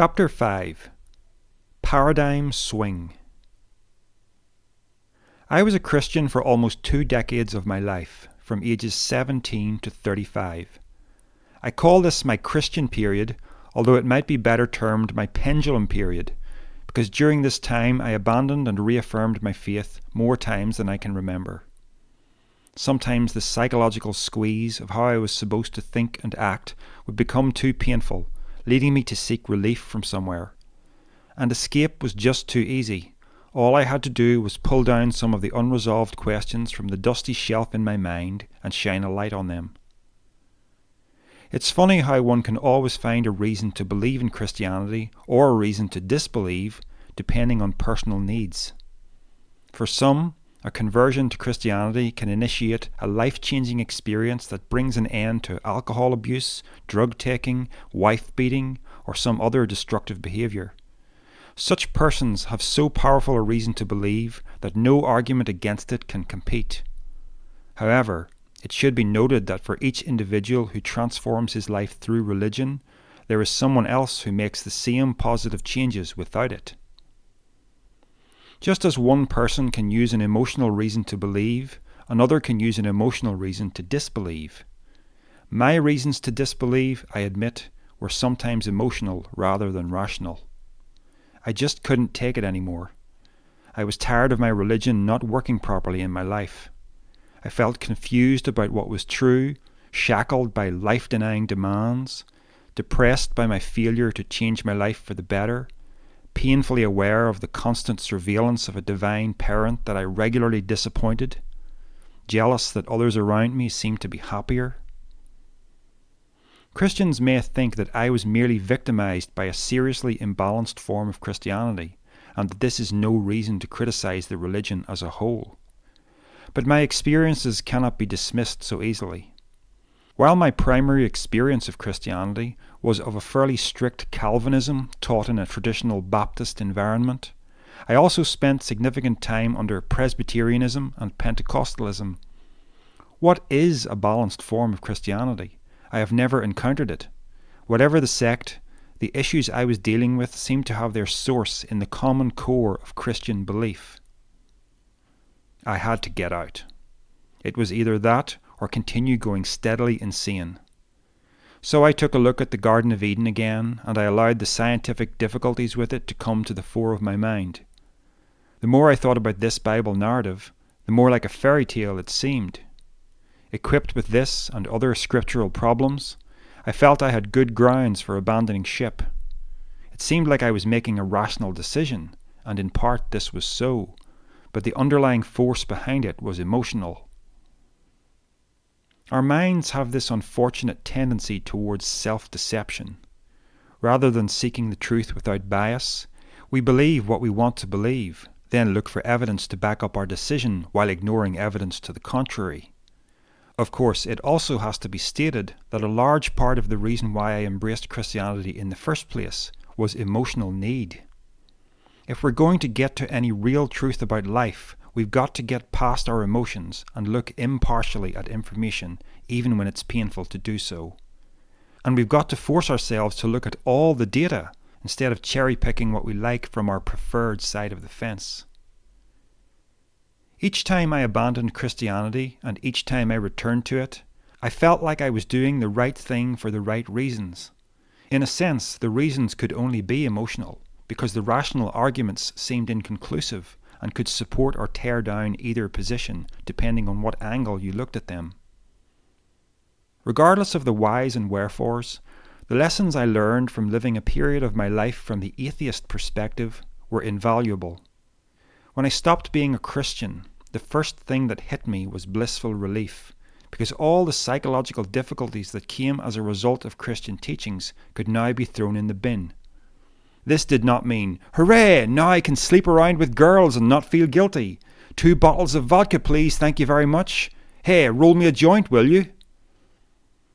Chapter 5 Paradigm Swing. I was a Christian for almost 2 decades of my life, from ages 17 to 35. I call this my Christian period, although it might be better termed my pendulum period, because during this time I abandoned and reaffirmed my faith more times than I can remember. Sometimes the psychological squeeze of how I was supposed to think and act would become too painful, leading me to seek relief from somewhere. And escape was just too easy. All I had to do was pull down some of the unresolved questions from the dusty shelf in my mind and shine a light on them. It's funny how one can always find a reason to believe in Christianity or a reason to disbelieve, depending on personal needs. For some, a conversion to Christianity can initiate a life-changing experience that brings an end to alcohol abuse, drug-taking, wife-beating, or some other destructive behavior. Such persons have so powerful a reason to believe that no argument against it can compete. However, it should be noted that for each individual who transforms his life through religion, there is someone else who makes the same positive changes without it. Just as one person can use an emotional reason to believe, another can use an emotional reason to disbelieve. My reasons to disbelieve, I admit, were sometimes emotional rather than rational. I just couldn't take it anymore. I was tired of my religion not working properly in my life. I felt confused about what was true, shackled by life-denying demands, depressed by my failure to change my life for the better, painfully aware of the constant surveillance of a divine parent that I regularly disappointed, jealous that others around me seemed to be happier. Christians may think that I was merely victimized by a seriously imbalanced form of Christianity, and that this is no reason to criticize the religion as a whole. But my experiences cannot be dismissed so easily. While my primary experience of Christianity was of a fairly strict Calvinism taught in a traditional Baptist environment, I also spent significant time under Presbyterianism and Pentecostalism. What is a balanced form of Christianity? I have never encountered it. Whatever the sect, the issues I was dealing with seemed to have their source in the common core of Christian belief. I had to get out. It was either that or continue going steadily insane. So I took a look at the Garden of Eden again, and I allowed the scientific difficulties with it to come to the fore of my mind. The more I thought about this Bible narrative, the more like a fairy tale it seemed. Equipped with this and other scriptural problems, I felt I had good grounds for abandoning ship. It seemed like I was making a rational decision, and in part this was so, but the underlying force behind it was emotional. Our minds have this unfortunate tendency towards self-deception. Rather than seeking the truth without bias, we believe what we want to believe, then look for evidence to back up our decision while ignoring evidence to the contrary. Of course, it also has to be stated that a large part of the reason why I embraced Christianity in the first place was emotional need. If we're going to get to any real truth about life, we've got to get past our emotions and look impartially at information, even when it's painful to do so. And we've got to force ourselves to look at all the data instead of cherry-picking what we like from our preferred side of the fence. Each time I abandoned Christianity and each time I returned to it, I felt like I was doing the right thing for the right reasons. In a sense, the reasons could only be emotional, because the rational arguments seemed inconclusive and could support or tear down either position, depending on what angle you looked at them. Regardless of the whys and wherefores, the lessons I learned from living a period of my life from the atheist perspective were invaluable. When I stopped being a Christian, the first thing that hit me was blissful relief, because all the psychological difficulties that came as a result of Christian teachings could now be thrown in the bin. This did not mean, hooray, now I can sleep around with girls and not feel guilty. 2 bottles of vodka, please, thank you very much. Hey, roll me a joint, will you?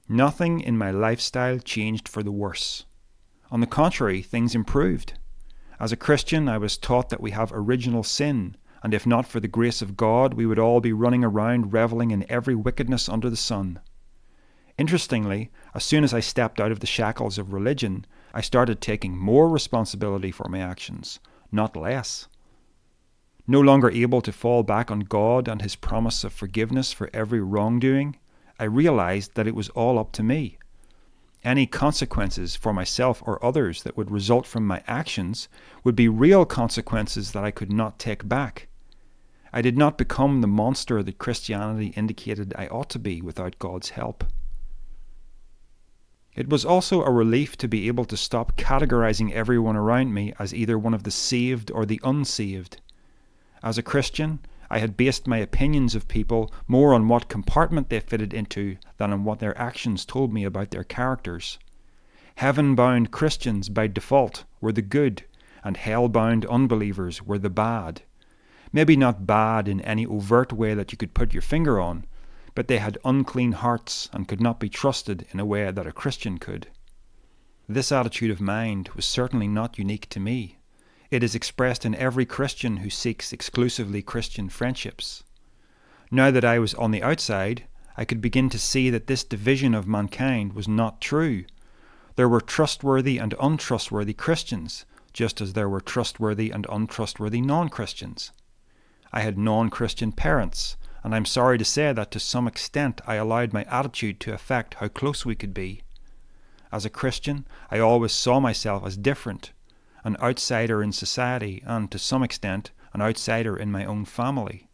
Nothing in my lifestyle changed for the worse. On the contrary, things improved. As a Christian, I was taught that we have original sin, and if not for the grace of God, we would all be running around reveling in every wickedness under the sun. Interestingly, as soon as I stepped out of the shackles of religion, I started taking more responsibility for my actions, not less. No longer able to fall back on God and His promise of forgiveness for every wrongdoing, I realized that it was all up to me. Any consequences for myself or others that would result from my actions would be real consequences that I could not take back. I did not become the monster that Christianity indicated I ought to be without God's help. It was also a relief to be able to stop categorizing everyone around me as either one of the saved or the unsaved. As a Christian, I had based my opinions of people more on what compartment they fitted into than on what their actions told me about their characters. Heaven-bound Christians by default were the good, and hell-bound unbelievers were the bad. Maybe not bad in any overt way that you could put your finger on, but they had unclean hearts and could not be trusted in a way that a Christian could. This attitude of mind was certainly not unique to me. It is expressed in every Christian who seeks exclusively Christian friendships. Now that I was on the outside, I could begin to see that this division of mankind was not true. There were trustworthy and untrustworthy Christians, just as there were trustworthy and untrustworthy non-Christians. I had non-Christian parents, and I'm sorry to say that to some extent I allowed my attitude to affect how close we could be. As a Christian, I always saw myself as different, an outsider in society, and to some extent, an outsider in my own family.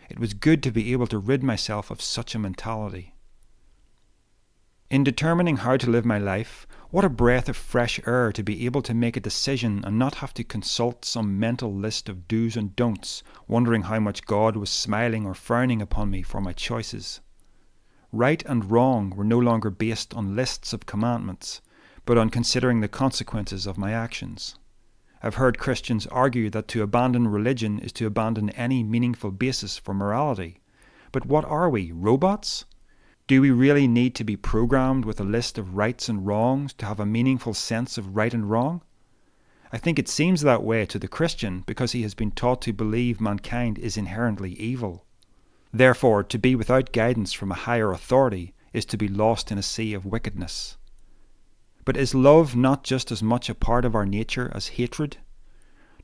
It was good to be able to rid myself of such a mentality. In determining how to live my life, what a breath of fresh air to be able to make a decision and not have to consult some mental list of do's and don'ts, wondering how much God was smiling or frowning upon me for my choices. Right and wrong were no longer based on lists of commandments, but on considering the consequences of my actions. I've heard Christians argue that to abandon religion is to abandon any meaningful basis for morality. But what are we, robots? Do we really need to be programmed with a list of rights and wrongs to have a meaningful sense of right and wrong? I think it seems that way to the Christian because he has been taught to believe mankind is inherently evil. Therefore, to be without guidance from a higher authority is to be lost in a sea of wickedness. But is love not just as much a part of our nature as hatred?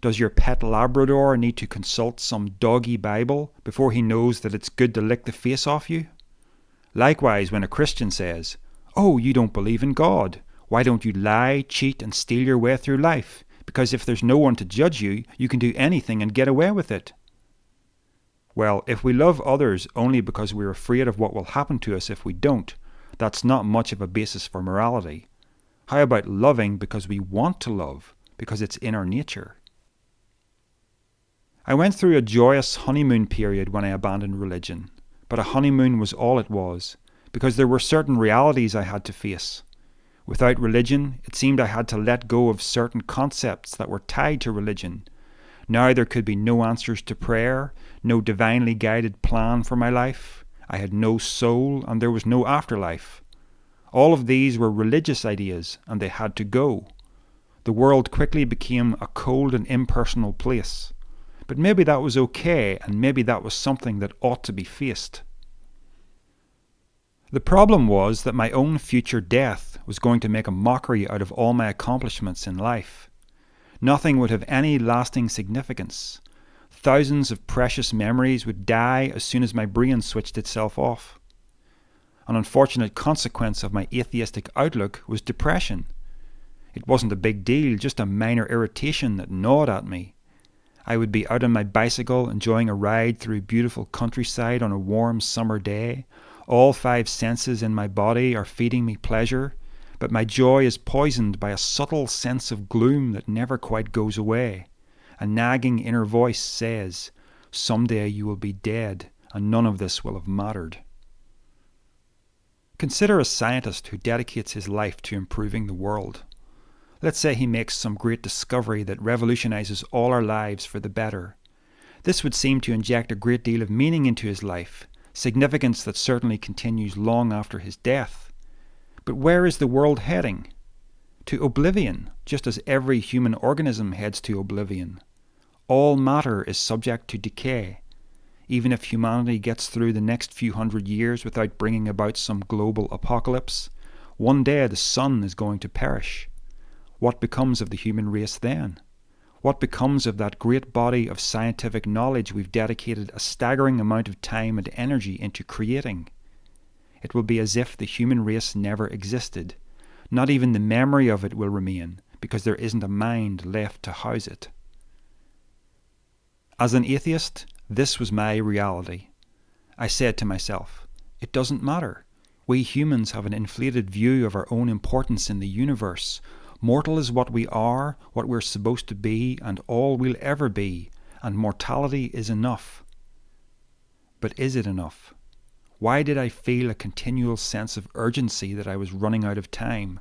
Does your pet Labrador need to consult some doggy Bible before he knows that it's good to lick the face off you? Likewise, when a Christian says, "Oh, you don't believe in God. Why don't you lie, cheat, and steal your way through life? Because if there's no one to judge you, you can do anything and get away with it." Well, if we love others only because we're afraid of what will happen to us if we don't, that's not much of a basis for morality. How about loving because we want to love, because it's in our nature? I went through a joyous honeymoon period when I abandoned religion, but a honeymoon was all it was, because there were certain realities I had to face. Without religion, it seemed I had to let go of certain concepts that were tied to religion. Now there could be no answers to prayer, no divinely guided plan for my life. I had no soul, and there was no afterlife. All of these were religious ideas, and they had to go. The world quickly became a cold and impersonal place. But maybe that was okay, and maybe that was something that ought to be faced. The problem was that my own future death was going to make a mockery out of all my accomplishments in life. Nothing would have any lasting significance. Thousands of precious memories would die as soon as my brain switched itself off. An unfortunate consequence of my atheistic outlook was depression. It wasn't a big deal, just a minor irritation that gnawed at me. I would be out on my bicycle enjoying a ride through beautiful countryside on a warm summer day. All 5 senses in my body are feeding me pleasure, but my joy is poisoned by a subtle sense of gloom that never quite goes away. A nagging inner voice says, "Someday you will be dead, and none of this will have mattered." Consider a scientist who dedicates his life to improving the world. Let's say he makes some great discovery that revolutionizes all our lives for the better. This would seem to inject a great deal of meaning into his life, significance that certainly continues long after his death. But where is the world heading? To oblivion, just as every human organism heads to oblivion. All matter is subject to decay. even if humanity gets through the next few hundred years without bringing about some global apocalypse, one day the sun is going to perish. What becomes of the human race then? What becomes of that great body of scientific knowledge we've dedicated a staggering amount of time and energy into creating? It will be as if the human race never existed. Not even the memory of it will remain, because there isn't a mind left to house it. As an atheist, this was my reality. I said to myself, it doesn't matter. We humans have an inflated view of our own importance in the universe. Mortal is what we are, what we're supposed to be, and all we'll ever be, and mortality is enough. But is it enough? Why did I feel a continual sense of urgency that I was running out of time?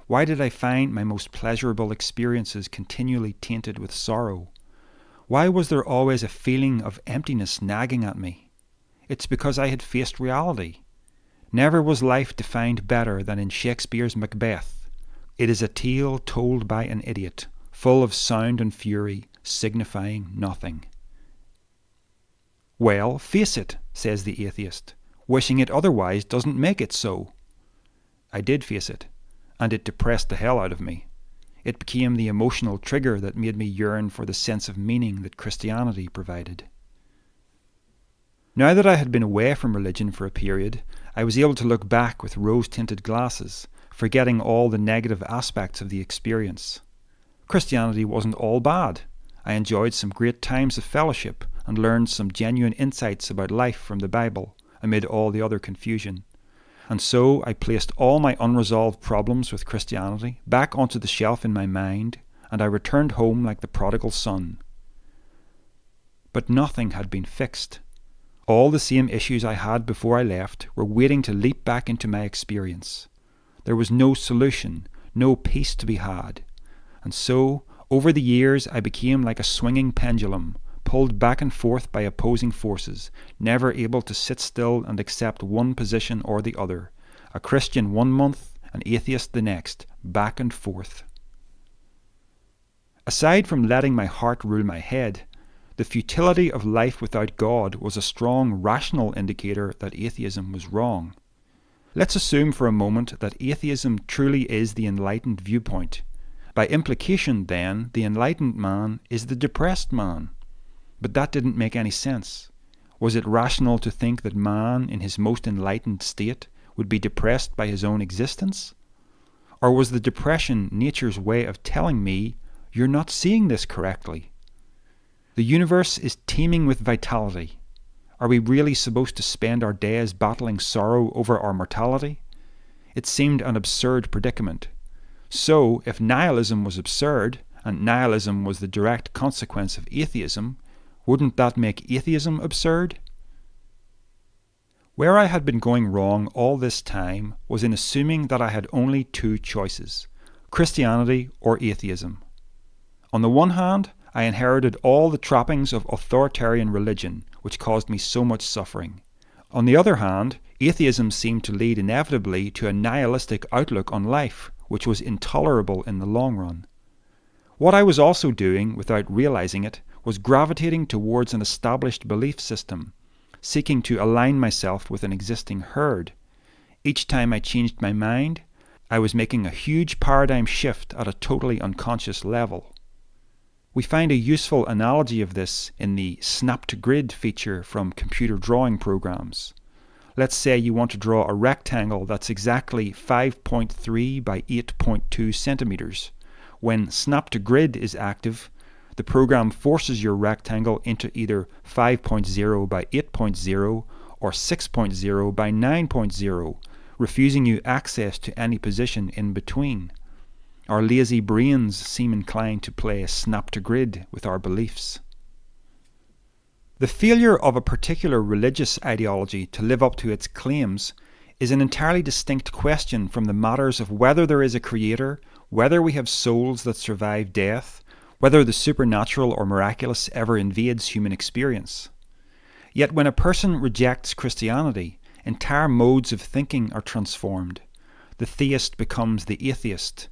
Why did I find my most pleasurable experiences continually tainted with sorrow? Why was there always a feeling of emptiness nagging at me? It's because I had faced reality. Never was life defined better than in Shakespeare's Macbeth. It is a tale told by an idiot, full of sound and fury, signifying nothing. Well, face it, says the atheist. Wishing it otherwise doesn't make it so. I did face it, and it depressed the hell out of me. It became the emotional trigger that made me yearn for the sense of meaning that Christianity provided. Now that I had been away from religion for a period, I was able to look back with rose-tinted glasses, forgetting all the negative aspects of the experience. Christianity wasn't all bad. I enjoyed some great times of fellowship and learned some genuine insights about life from the Bible, amid all the other confusion. And so I placed all my unresolved problems with Christianity back onto the shelf in my mind, and I returned home like the prodigal son. But nothing had been fixed. All the same issues I had before I left were waiting to leap back into my experience. There was no solution, no peace to be had. And so, over the years, I became like a swinging pendulum, pulled back and forth by opposing forces, never able to sit still and accept one position or the other. A Christian 1 month, an atheist the next, back and forth. Aside from letting my heart rule my head, the futility of life without God was a strong rational indicator that atheism was wrong. Let's assume for a moment that atheism truly is the enlightened viewpoint. By implication, then, the enlightened man is the depressed man. But that didn't make any sense. Was it rational to think that man, in his most enlightened state, would be depressed by his own existence? Or was the depression nature's way of telling me, you're not seeing this correctly? The universe is teeming with vitality. Are we really supposed to spend our days battling sorrow over our mortality? It seemed an absurd predicament. So, if nihilism was absurd, and nihilism was the direct consequence of atheism, wouldn't that make atheism absurd? Where I had been going wrong all this time was in assuming that I had only two choices, Christianity or atheism. On the one hand, I inherited all the trappings of authoritarian religion, which caused me so much suffering. On the other hand, atheism seemed to lead inevitably to a nihilistic outlook on life, which was intolerable in the long run. What I was also doing, without realizing it, was gravitating towards an established belief system, seeking to align myself with an existing herd. Each time I changed my mind, I was making a huge paradigm shift at a totally unconscious level. We find a useful analogy of this in the snap to grid feature from computer drawing programs. Let's say you want to draw a rectangle that's exactly 5.3 by 8.2 centimeters. When snap to grid is active, the program forces your rectangle into either 5.0 by 8.0 or 6.0 by 9.0, refusing you access to any position in between. Our lazy brains seem inclined to play snap to grid with our beliefs. The failure of a particular religious ideology to live up to its claims is an entirely distinct question from the matters of whether there is a creator, whether we have souls that survive death, whether the supernatural or miraculous ever invades human experience. Yet when a person rejects Christianity, entire modes of thinking are transformed. The theist becomes the atheist.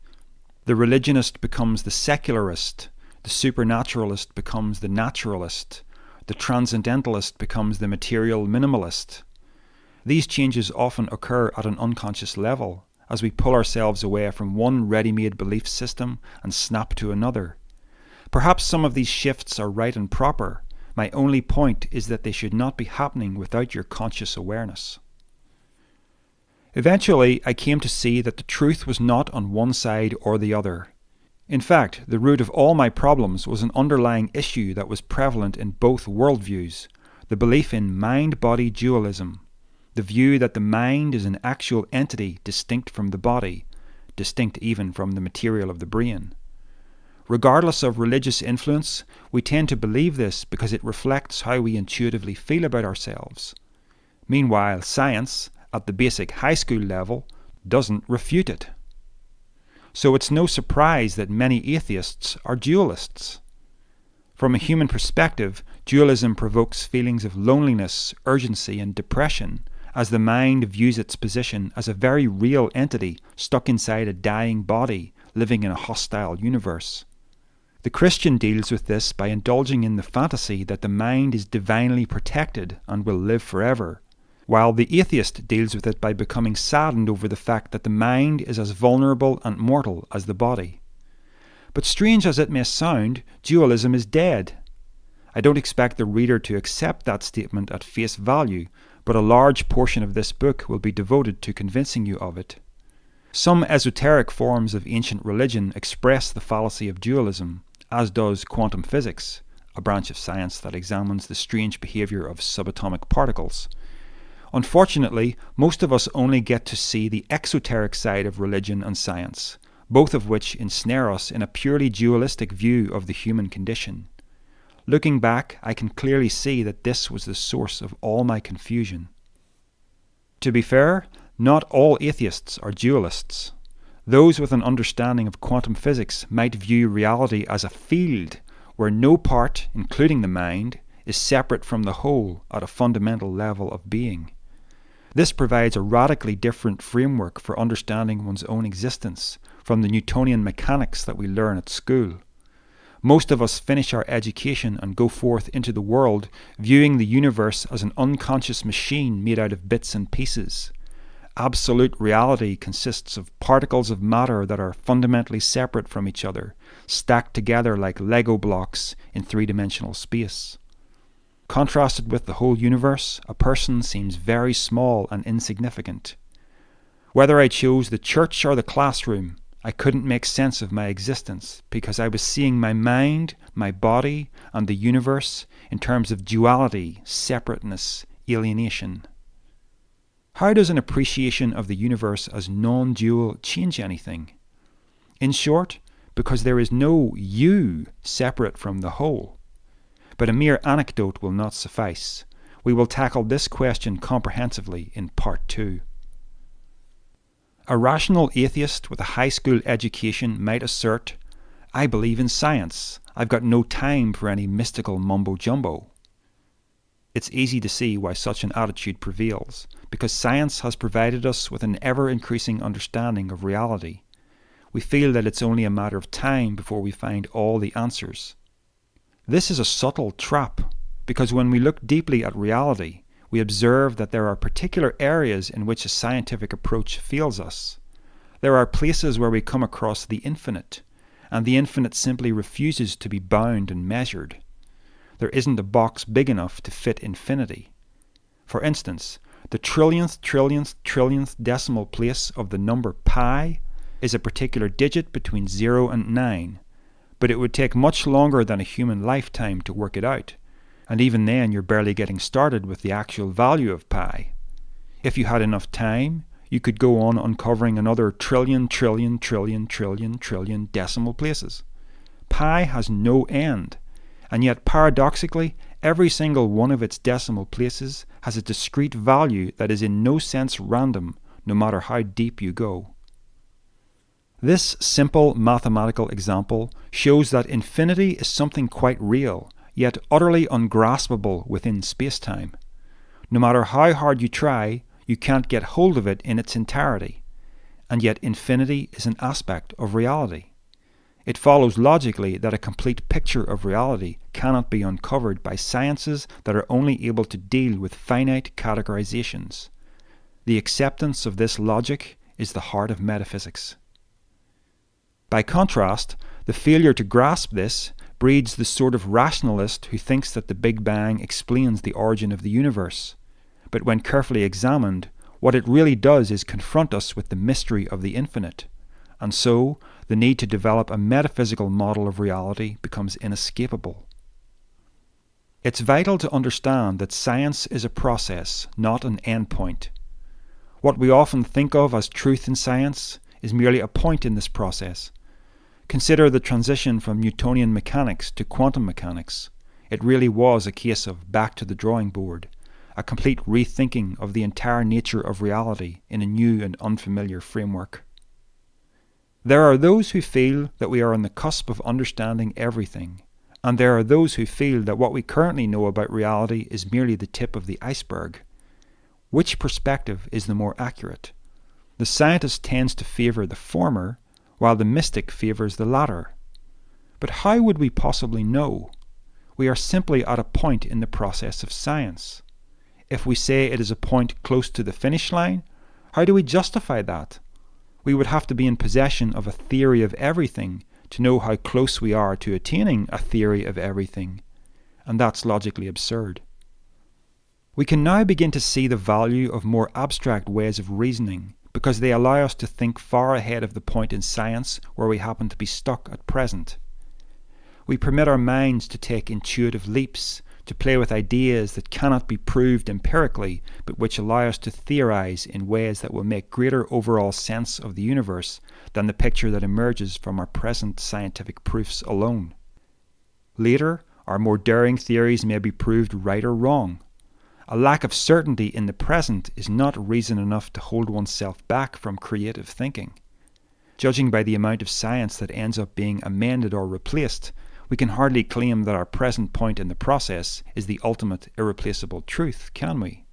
The religionist becomes the secularist. The supernaturalist becomes the naturalist. the transcendentalist becomes the material minimalist. These changes often occur at an unconscious level, as we pull ourselves away from one ready-made belief system and snap to another. Perhaps some of these shifts are right and proper. My only point is that they should not be happening without your conscious awareness. Eventually, I came to see that the truth was not on one side or the other. In fact, the root of all my problems was an underlying issue that was prevalent in both worldviews, the belief in mind-body dualism, the view that the mind is an actual entity distinct from the body, distinct even from the material of the brain. Regardless of religious influence, we tend to believe this because it reflects how we intuitively feel about ourselves. Meanwhile, science, at the basic high school level, doesn't refute it. So it's no surprise that many atheists are dualists. From a human perspective, dualism provokes feelings of loneliness, urgency, and depression, as the mind views its position as a very real entity stuck inside a dying body, living in a hostile universe. The Christian deals with this by indulging in the fantasy that the mind is divinely protected and will live forever, while the atheist deals with it by becoming saddened over the fact that the mind is as vulnerable and mortal as the body. But strange as it may sound, dualism is dead. I don't expect the reader to accept that statement at face value, but a large portion of this book will be devoted to convincing you of it. Some esoteric forms of ancient religion express the fallacy of dualism, as does quantum physics, a branch of science that examines the strange behavior of subatomic particles. Unfortunately, most of us only get to see the exoteric side of religion and science, both of which ensnare us in a purely dualistic view of the human condition. Looking back, I can clearly see that this was the source of all my confusion. To be fair, not all atheists are dualists. Those with an understanding of quantum physics might view reality as a field where no part, including the mind, is separate from the whole at a fundamental level of being. This provides a radically different framework for understanding one's own existence from the Newtonian mechanics that we learn at school. Most of us finish our education and go forth into the world viewing the universe as an unconscious machine made out of bits and pieces. Absolute reality consists of particles of matter that are fundamentally separate from each other, stacked together like Lego blocks in three-dimensional space. Contrasted with the whole universe, a person seems very small and insignificant. Whether I chose the church or the classroom, I couldn't make sense of my existence because I was seeing my mind, my body, and the universe in terms of duality, separateness, alienation. How does an appreciation of the universe as non-dual change anything? In short, because there is no you separate from the whole. But a mere anecdote will not suffice. We will tackle this question comprehensively in Part 2. A rational atheist with a high school education might assert, "I believe in science. I've got no time for any mystical mumbo-jumbo." It's easy to see why such an attitude prevails, because science has provided us with an ever-increasing understanding of reality. We feel that it's only a matter of time before we find all the answers. This is a subtle trap, because when we look deeply at reality, we observe that there are particular areas in which a scientific approach fails us. There are places where we come across the infinite, and the infinite simply refuses to be bound and measured. There isn't a box big enough to fit infinity. For instance, the trillionth decimal place of the number pi is a particular digit between 0 and 9, but it would take much longer than a human lifetime to work it out, and even then you're barely getting started with the actual value of pi. If you had enough time, you could go on uncovering another trillion decimal places. Pi has no end, and yet paradoxically, every single one of its decimal places has a discrete value that is in no sense random, no matter how deep you go. This simple mathematical example shows that infinity is something quite real, yet utterly ungraspable within space-time. No matter how hard you try, you can't get hold of it in its entirety, and yet infinity is an aspect of reality. It follows logically that a complete picture of reality cannot be uncovered by sciences that are only able to deal with finite categorizations. The acceptance of this logic is the heart of metaphysics. By contrast, the failure to grasp this breeds the sort of rationalist who thinks that the Big Bang explains the origin of the universe. But when carefully examined, what it really does is confront us with the mystery of the infinite, and so the need to develop a metaphysical model of reality becomes inescapable. It's vital to understand that science is a process, not an endpoint. What we often think of as truth in science is merely a point in this process. Consider the transition from Newtonian mechanics to quantum mechanics. It really was a case of back to the drawing board, a complete rethinking of the entire nature of reality in a new and unfamiliar framework. There are those who feel that we are on the cusp of understanding everything, and there are those who feel that what we currently know about reality is merely the tip of the iceberg. Which perspective is the more accurate? The scientist tends to favor the former, while the mystic favors the latter. But how would we possibly know? We are simply at a point in the process of science. If we say it is a point close to the finish line, how do we justify that? We would have to be in possession of a theory of everything to know how close we are to attaining a theory of everything, and that's logically absurd. We can now begin to see the value of more abstract ways of reasoning, because they allow us to think far ahead of the point in science where we happen to be stuck at present. We permit our minds to take intuitive leaps, to play with ideas that cannot be proved empirically, but which allow us to theorize in ways that will make greater overall sense of the universe than the picture that emerges from our present scientific proofs alone. Later, our more daring theories may be proved right or wrong. A lack of certainty in the present is not reason enough to hold oneself back from creative thinking. Judging by the amount of science that ends up being amended or replaced, we can hardly claim that our present point in the process is the ultimate irreplaceable truth, can we?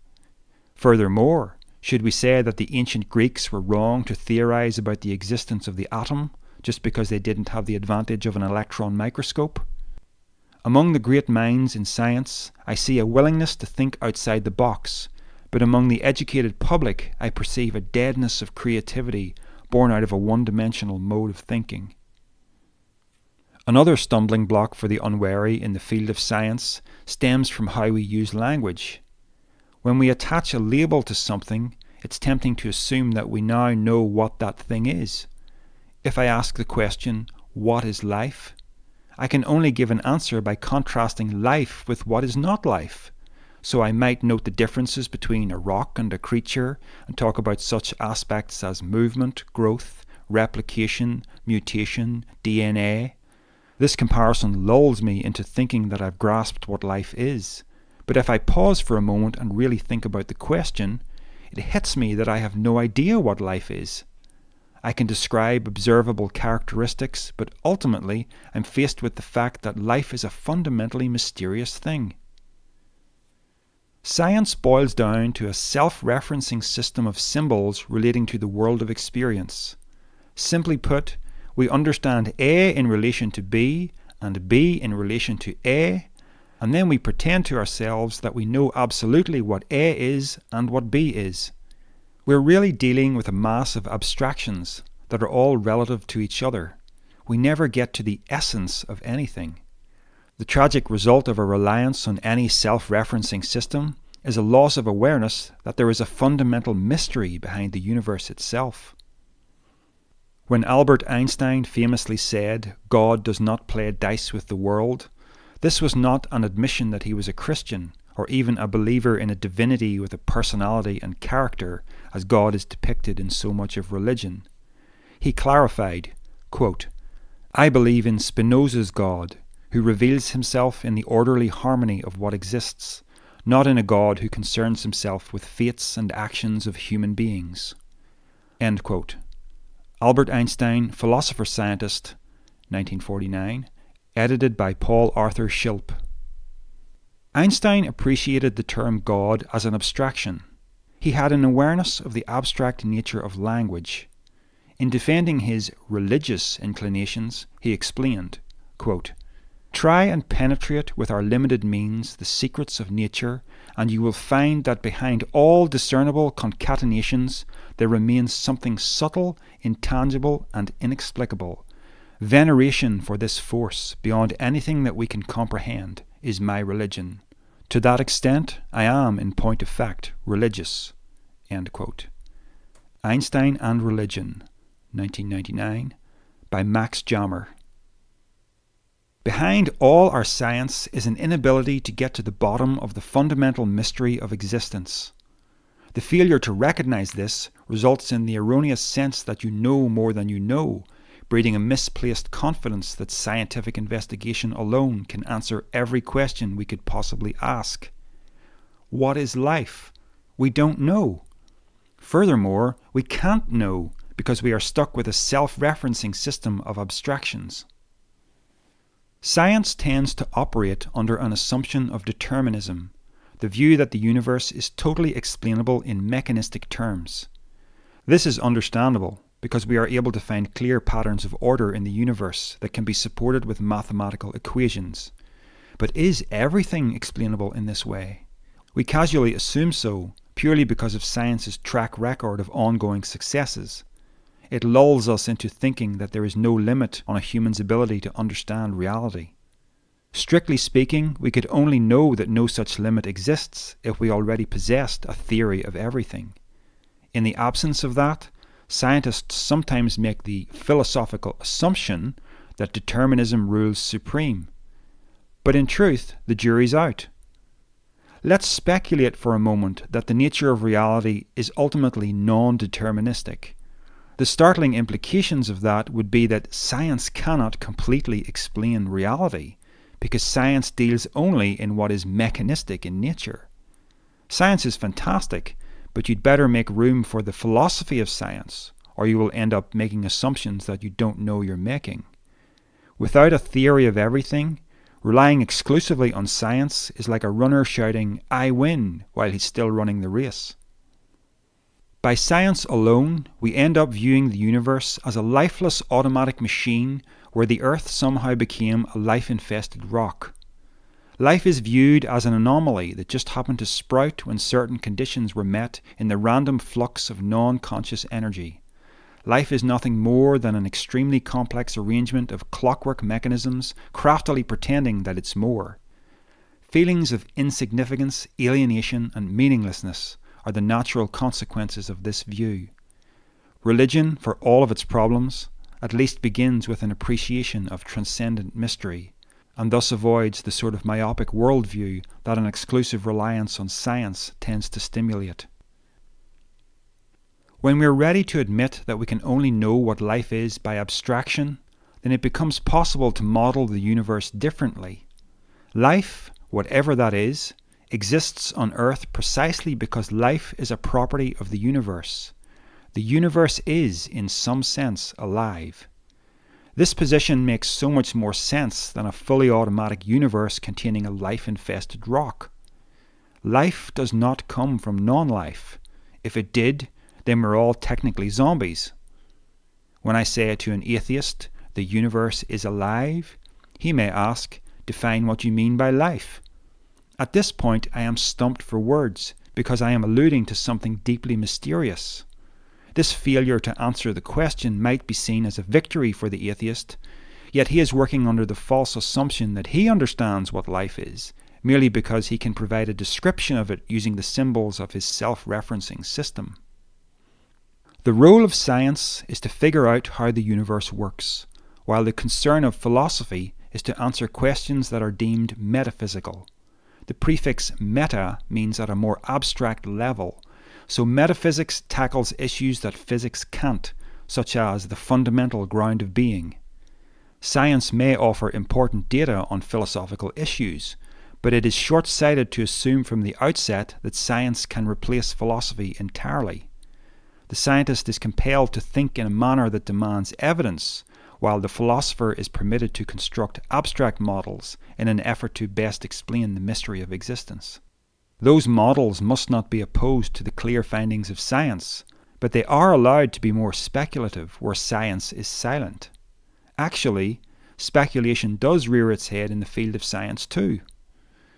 Furthermore, should we say that the ancient Greeks were wrong to theorize about the existence of the atom just because they didn't have the advantage of an electron microscope? Among the great minds in science, I see a willingness to think outside the box, but among the educated public, I perceive a deadness of creativity born out of a one-dimensional mode of thinking. Another stumbling block for the unwary in the field of science stems from how we use language. When we attach a label to something, it's tempting to assume that we now know what that thing is. If I ask the question, "What is life?" I can only give an answer by contrasting life with what is not life. So I might note the differences between a rock and a creature and talk about such aspects as movement, growth, replication, mutation, DNA. This comparison lulls me into thinking that I've grasped what life is. But if I pause for a moment and really think about the question, it hits me that I have no idea what life is. I can describe observable characteristics, but ultimately I'm faced with the fact that life is a fundamentally mysterious thing. Science boils down to a self-referencing system of symbols relating to the world of experience. Simply put, we understand A in relation to B and B in relation to A, and then we pretend to ourselves that we know absolutely what A is and what B is. We're really dealing with a mass of abstractions that are all relative to each other. We never get to the essence of anything. The tragic result of a reliance on any self-referencing system is a loss of awareness that there is a fundamental mystery behind the universe itself. When Albert Einstein famously said, "God does not play dice with the world," this was not an admission that he was a Christian, or even a believer in a divinity with a personality and character, as God is depicted in so much of religion. He clarified, quote, "I believe in Spinoza's God, who reveals himself in the orderly harmony of what exists, not in a God who concerns himself with fates and actions of human beings." End quote. Albert Einstein, Philosopher-Scientist, 1949, edited by Paul Arthur Schilp. Einstein appreciated the term God as an abstraction. He had an awareness of the abstract nature of language. In defending his religious inclinations, he explained, quote, "Try and penetrate with our limited means the secrets of nature, and you will find that behind all discernible concatenations there remains something subtle, intangible, and inexplicable. Veneration for this force, beyond anything that we can comprehend, is my religion. To that extent, I am, in point of fact, religious." End quote. Einstein and Religion, 1999, by Max Jammer. Behind all our science is an inability to get to the bottom of the fundamental mystery of existence. The failure to recognize this results in the erroneous sense that you know more than you know, breeding a misplaced confidence that scientific investigation alone can answer every question we could possibly ask. What is life? We don't know. Furthermore, we can't know because we are stuck with a self-referencing system of abstractions. Science tends to operate under an assumption of determinism, the view that the universe is totally explainable in mechanistic terms. This is understandable because we are able to find clear patterns of order in the universe that can be supported with mathematical equations. But is everything explainable in this way? We casually assume so, purely because of science's track record of ongoing successes. It lulls us into thinking that there is no limit on a human's ability to understand reality. Strictly speaking, we could only know that no such limit exists if we already possessed a theory of everything. In the absence of that, scientists sometimes make the philosophical assumption that determinism rules supreme. But in truth, the jury's out. Let's speculate for a moment that the nature of reality is ultimately non-deterministic. The startling implications of that would be that science cannot completely explain reality, because science deals only in what is mechanistic in nature. Science is fantastic, but you'd better make room for the philosophy of science, or you will end up making assumptions that you don't know you're making. Without a theory of everything, relying exclusively on science is like a runner shouting, "I win," while he's still running the race. By science alone, we end up viewing the universe as a lifeless automatic machine where the Earth somehow became a life-infested rock. Life is viewed as an anomaly that just happened to sprout when certain conditions were met in the random flux of non-conscious energy. Life is nothing more than an extremely complex arrangement of clockwork mechanisms craftily pretending that it's more. Feelings of insignificance, alienation, and meaninglessness are the natural consequences of this view. Religion, for all of its problems, at least begins with an appreciation of transcendent mystery, and thus avoids the sort of myopic worldview that an exclusive reliance on science tends to stimulate. When we are ready to admit that we can only know what life is by abstraction, then it becomes possible to model the universe differently. Life, whatever that is, exists on Earth precisely because life is a property of the universe. The universe is, in some sense, alive. This position makes so much more sense than a fully automatic universe containing a life-infested rock. Life does not come from non-life. If it did, then we're all technically zombies. When I say to an atheist, the universe is alive, he may ask, define what you mean by life. At this point, I am stumped for words because I am alluding to something deeply mysterious. This failure to answer the question might be seen as a victory for the atheist, yet he is working under the false assumption that he understands what life is, merely because he can provide a description of it using the symbols of his self-referencing system. The role of science is to figure out how the universe works, while the concern of philosophy is to answer questions that are deemed metaphysical. The prefix meta means at a more abstract level, so metaphysics tackles issues that physics can't, such as the fundamental ground of being. Science may offer important data on philosophical issues, but it is short-sighted to assume from the outset that science can replace philosophy entirely. The scientist is compelled to think in a manner that demands evidence, while the philosopher is permitted to construct abstract models in an effort to best explain the mystery of existence. Those models must not be opposed to the clear findings of science, but they are allowed to be more speculative where science is silent. Actually, speculation does rear its head in the field of science too.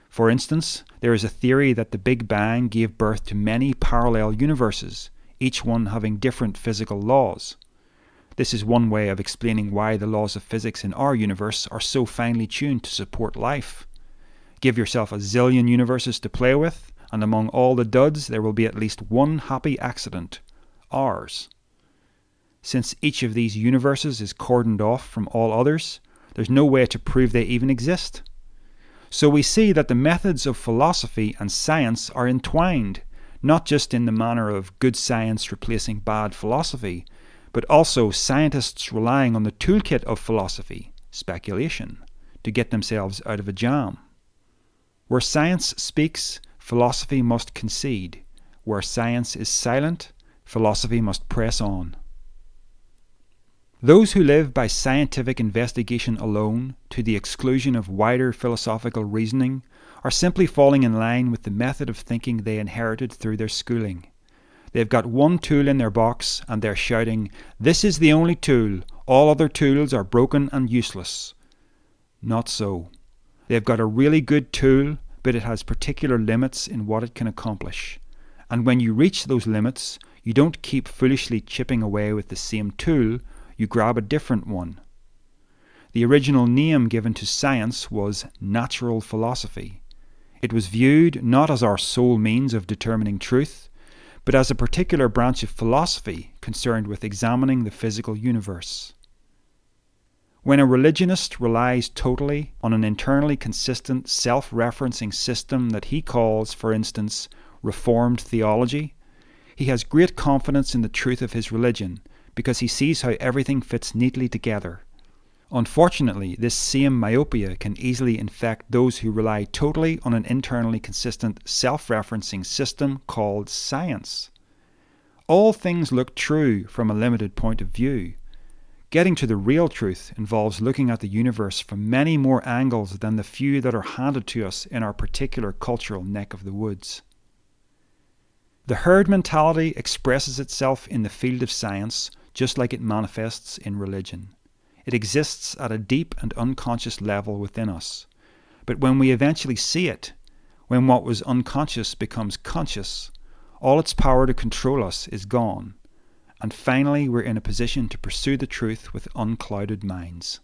For instance, there is a theory that the Big Bang gave birth to many parallel universes, each one having different physical laws. This is one way of explaining why the laws of physics in our universe are so finely tuned to support life. Give yourself a zillion universes to play with, and among all the duds there will be at least one happy accident, ours. Since each of these universes is cordoned off from all others, there's no way to prove they even exist. So we see that the methods of philosophy and science are entwined, not just in the manner of good science replacing bad philosophy, but also scientists relying on the toolkit of philosophy, speculation, to get themselves out of a jam. Where science speaks, philosophy must concede. Where science is silent, philosophy must press on. Those who live by scientific investigation alone, to the exclusion of wider philosophical reasoning, are simply falling in line with the method of thinking they inherited through their schooling. They've got one tool in their box and they're shouting, "This is the only tool, all other tools are broken and useless." Not so. They've got a really good tool, but it has particular limits in what it can accomplish. And when you reach those limits, you don't keep foolishly chipping away with the same tool, you grab a different one. The original name given to science was natural philosophy. It was viewed not as our sole means of determining truth, but as a particular branch of philosophy concerned with examining the physical universe. When a religionist relies totally on an internally consistent, self-referencing system that he calls, for instance, Reformed theology, he has great confidence in the truth of his religion because he sees how everything fits neatly together. Unfortunately, this same myopia can easily infect those who rely totally on an internally consistent, self-referencing system called science. All things look true from a limited point of view. Getting to the real truth involves looking at the universe from many more angles than the few that are handed to us in our particular cultural neck of the woods. The herd mentality expresses itself in the field of science just like it manifests in religion. It exists at a deep and unconscious level within us. But when we eventually see it, when what was unconscious becomes conscious, all its power to control us is gone, and finally we're in a position to pursue the truth with unclouded minds.